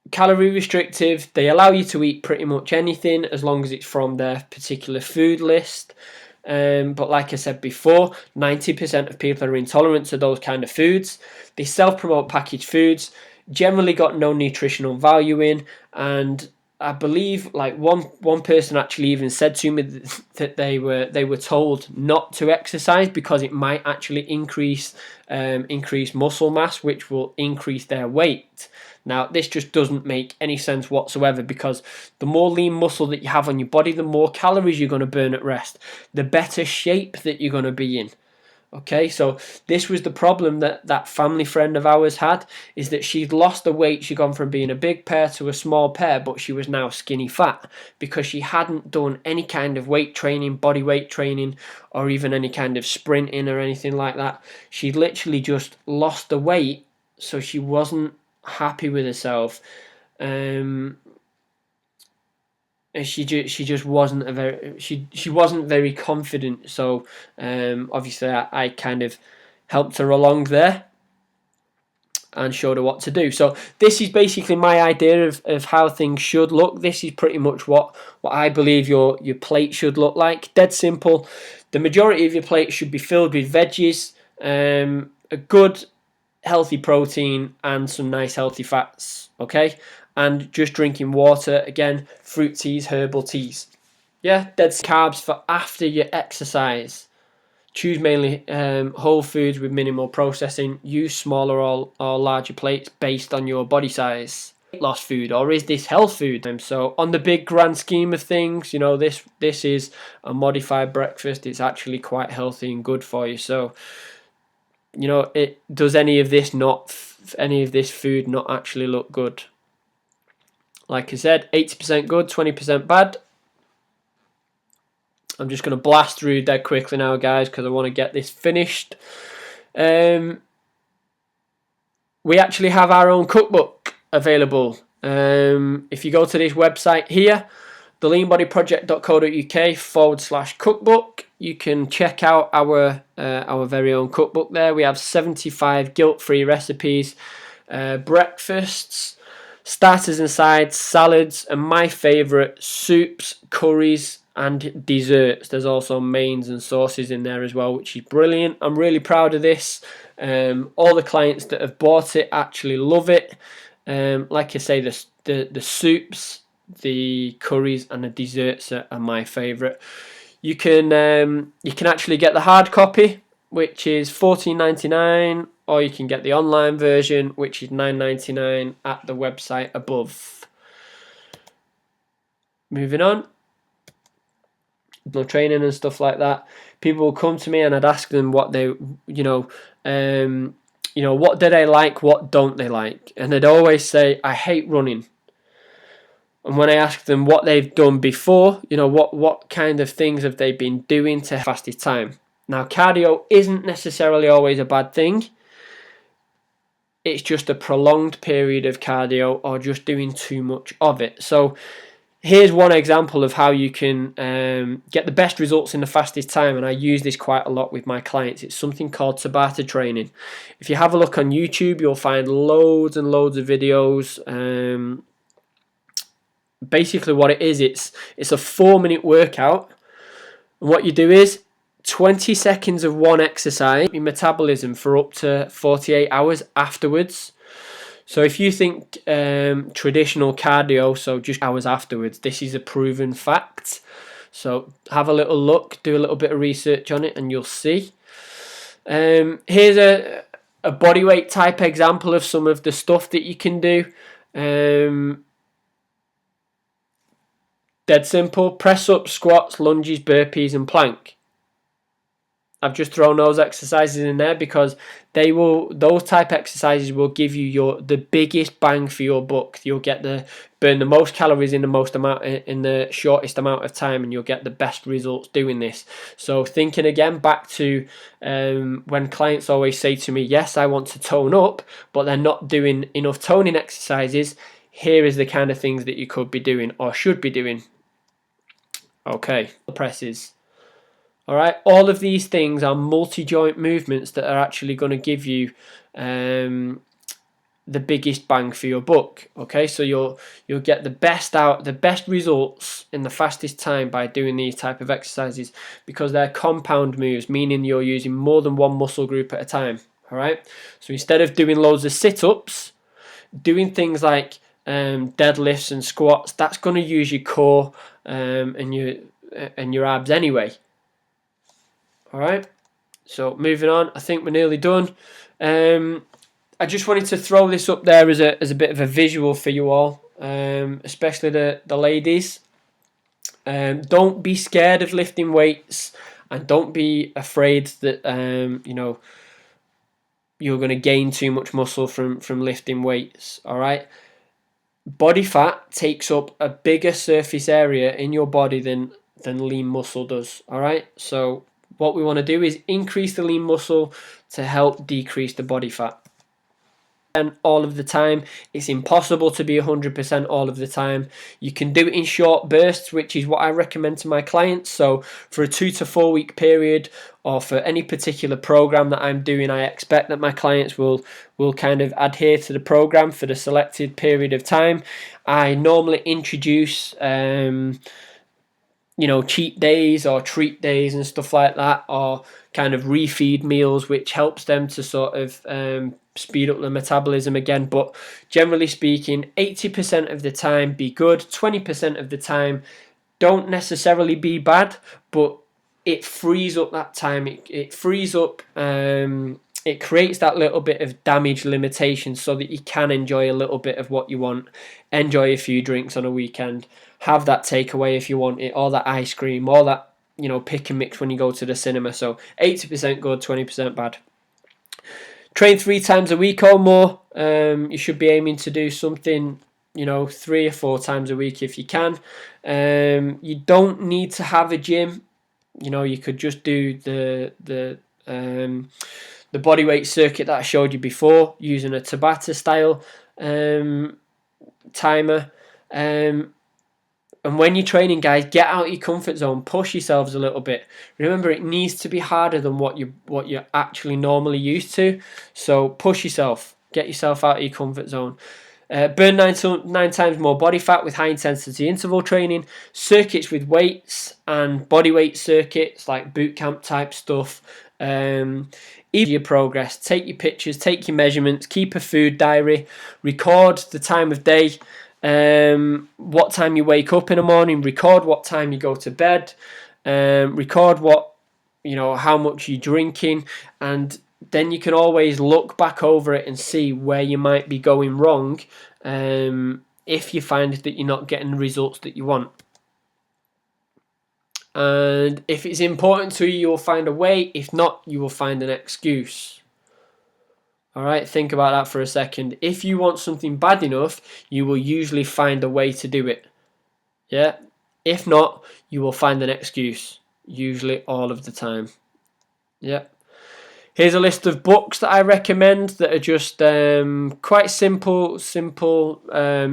calorie restrictive, they allow you to eat pretty much anything as long as it's from their particular food list. But like I said before, 90% of people are intolerant to those kind of foods. They self-promote packaged foods, generally got no nutritional value in, and I believe like one person actually even said to me that they were told not to exercise because it might actually increase muscle mass, which will increase their weight. Now, this just doesn't make any sense whatsoever, because the more lean muscle that you have on your body, the more calories you're going to burn at rest, the better shape that you're going to be in. Okay, so this was the problem that family friend of ours had, is that she'd lost the weight. She'd gone from being a big pear to a small pear, but she was now skinny fat because she hadn't done any kind of weight training, body weight training, or even any kind of sprinting or anything like that. She literally just lost the weight, so she wasn't happy with herself. And she just wasn't she wasn't very confident. So obviously I kind of helped her along there and showed her what to do. So this is basically my idea of how things should look. This is pretty much what I believe your plate should look like. Dead simple. The majority of your plate should be filled with veggies, a good healthy protein, and some nice healthy fats. Okay, and just drinking water. Again, fruit teas, herbal teas. Yeah, dead carbs for after your exercise. Choose mainly whole foods with minimal processing. Use smaller or larger plates based on your body size. Weight loss food, or is this health food? So on the big grand scheme of things, you know, this is a modified breakfast. It's actually quite healthy and good for you. So, you know, does any of this food not actually look good? Like I said, 80% good, 20% bad. I'm just going to blast through dead quickly now, guys, because I want to get this finished. We actually have our own cookbook available. If you go to this website here, theleanbodyproject.co.uk/cookbook, you can check out our very own cookbook there. We have 75 guilt-free recipes, breakfasts, starters and sides, salads, and my favourite, soups, curries, and desserts. There's also mains and sauces in there as well, which is brilliant. I'm really proud of this. All the clients that have bought it actually love it. Like I say, the soups, the curries, and the desserts are my favourite. You can actually get the hard copy, which is $14.99, or you can get the online version, which is $9.99 at the website above. Moving on. No training and stuff like that. People will come to me and I'd ask them what they, what do they like, what don't they like, and they'd always say, I hate running. And when I ask them what they've done before, what kind of things have they been doing to fastest time. Now, cardio isn't necessarily always a bad thing. It's just a prolonged period of cardio or just doing too much of it. So here's one example of how you can get the best results in the fastest time, and I use this quite a lot with my clients. It's something called Tabata training. If you have a look on YouTube, you'll find loads and loads of videos. Basically what it is, it's a 4-minute workout, and what you do is 20 seconds of one exercise, your metabolism for up to 48 hours afterwards. So if you think traditional cardio, so just hours afterwards, this is a proven fact. So have a little look, do a little bit of research on it, and you'll see. Here's a bodyweight type example of some of the stuff that you can do. Dead simple: press ups, squats, lunges, burpees, and plank. I've just thrown those exercises in there because those type exercises will give you the biggest bang for your buck. You'll burn the most calories in the shortest amount of time, and you'll get the best results doing this. So thinking again back to when clients always say to me, yes, I want to tone up, but they're not doing enough toning exercises. Here is the kind of things that you could be doing or should be doing. Okay, presses. All right, all of these things are multi-joint movements that are actually going to give you the biggest bang for your buck. Okay, so you'll get the best results in the fastest time by doing these type of exercises, because they're compound moves, meaning you're using more than one muscle group at a time. All right, so instead of doing loads of sit-ups, doing things like deadlifts and squats, that's going to use your core and your abs anyway. All right. So moving on, I think we're nearly done. I just wanted to throw this up there as a bit of a visual for you all, especially the ladies. Don't be scared of lifting weights, and don't be afraid that you're going to gain too much muscle from lifting weights. All right. Body fat takes up a bigger surface area in your body than lean muscle does. All right. So what we want to do is increase the lean muscle to help decrease the body fat. And all of the time, it's impossible to be 100% all of the time. You can do it in short bursts, which is what I recommend to my clients. So for a 2 to 4 week period, or for any particular program that I'm doing, I expect that my clients will kind of adhere to the program for the selected period of time. I normally introduce cheat days or treat days and stuff like that, or kind of refeed meals, which helps them to sort of speed up the metabolism again. But generally speaking, 80% of the time be good, 20% of the time don't necessarily be bad, but it frees up that time. It frees up, it creates that little bit of damage limitation so that you can enjoy a little bit of what you want, enjoy a few drinks on a weekend, have that takeaway if you want it, or that ice cream, or that, pick and mix when you go to the cinema. So 80% good, 20% bad. Train 3 times a week or more. You should be aiming to do something, 3 or 4 times a week if you can. You don't need to have a gym. You could just do the bodyweight circuit that I showed you before, using a Tabata style timer. And when you're training, guys, get out of your comfort zone, push yourselves a little bit. Remember, it needs to be harder than what you're actually normally used to. So push yourself, get yourself out of your comfort zone. Burn 9 times more body fat with high intensity interval training, circuits with weights and body weight circuits like boot camp type stuff. Even your progress, take your pictures, take your measurements, keep a food diary, record the time of day. What time you wake up in the morning, record what time you go to bed, record how much you're drinking, and then you can always look back over it and see where you might be going wrong, if you find that you're not getting the results that you want. And if it's important to you, you'll find a way. If not, you will find an excuse. All right, think about that for a second. If you want something bad enough, you will usually find a way to do it. Yeah? If not, you will find an excuse. Usually all of the time. Yeah. Here's a list of books that I recommend that are just quite simple,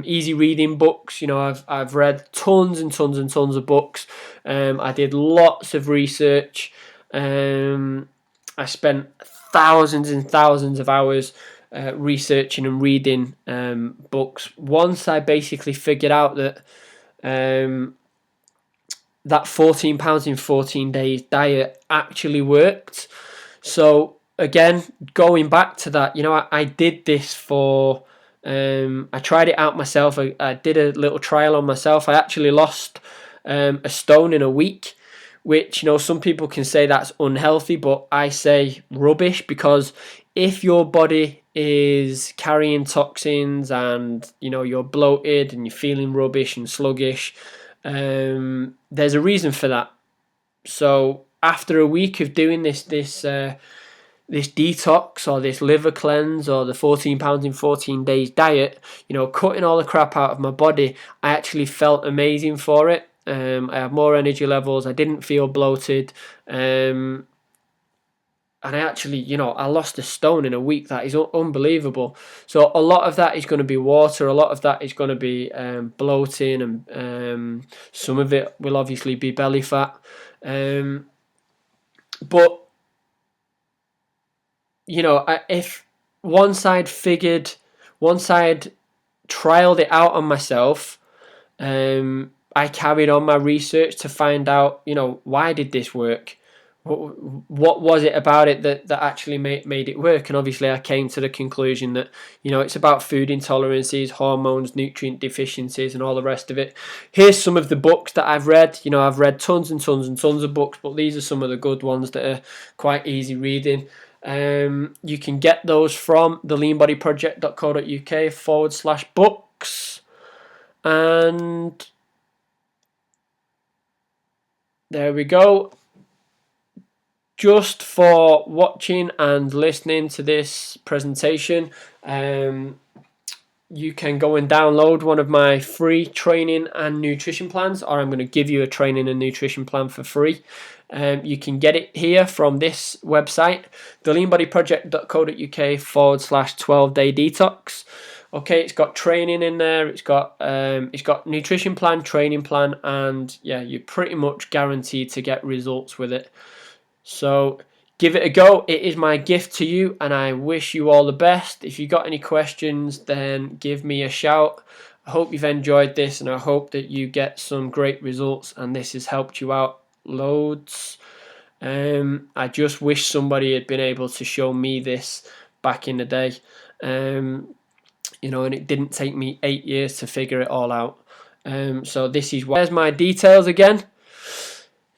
easy reading books. I've read tons and tons and tons of books. I did lots of research. I spent thousands and thousands of hours researching and reading books. Once I basically figured out that that 14 pounds in 14 days diet actually worked. So again, going back to that, I did this for, I tried it out myself. I did a little trial on myself. I actually lost a stone in a week, which, some people can say that's unhealthy, but I say rubbish, because if your body is carrying toxins and, you're bloated and you're feeling rubbish and sluggish, there's a reason for that. So after a week of doing this detox or this liver cleanse or the 14 pounds in 14 days diet, cutting all the crap out of my body, I actually felt amazing for it. I had more energy levels. I didn't feel bloated. And I actually, I lost a stone in a week. That is unbelievable. So a lot of that is going to be water. A lot of that is going to be bloating, and some of it will obviously be belly fat. But, if once I'd trialed it out on myself, I carried on my research to find out, why did this work? what was it about it that actually made it work? And obviously I came to the conclusion that, you know, it's about food intolerances, hormones, nutrient deficiencies, and all the rest of it. Here's some of the books that I've read. You know, I've read tons and tons and tons of books, but these are some of the good ones that are quite easy reading. You can get those from theleanbodyproject.co.uk/books. And there we go. Just for watching and listening to this presentation, you can go and download one of my free training and nutrition plans, or I'm going to give you a training and nutrition plan for free. You can get it here from this website, theleanbodyproject.co.uk/12-day detox. Okay, it's got training in there. It's got nutrition plan, training plan, and yeah, you're pretty much guaranteed to get results with it. So give it a go. It is my gift to you, and I wish you all the best. If you got any questions, then give me a shout. I hope you've enjoyed this, and I hope that you get some great results, and this has helped you out loads. I just wish somebody had been able to show me this back in the day. You know, and it didn't take me 8 years to figure it all out. So this is why. There's my details again.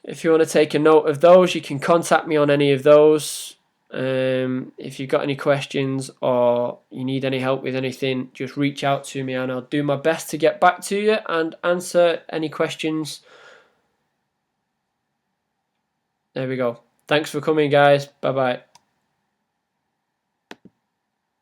If you want to take a note of those, you can contact me on any of those. If you've got any questions or you need any help with anything, just reach out to me and I'll do my best to get back to you and answer any questions. There we go. Thanks for coming, guys. Bye-bye.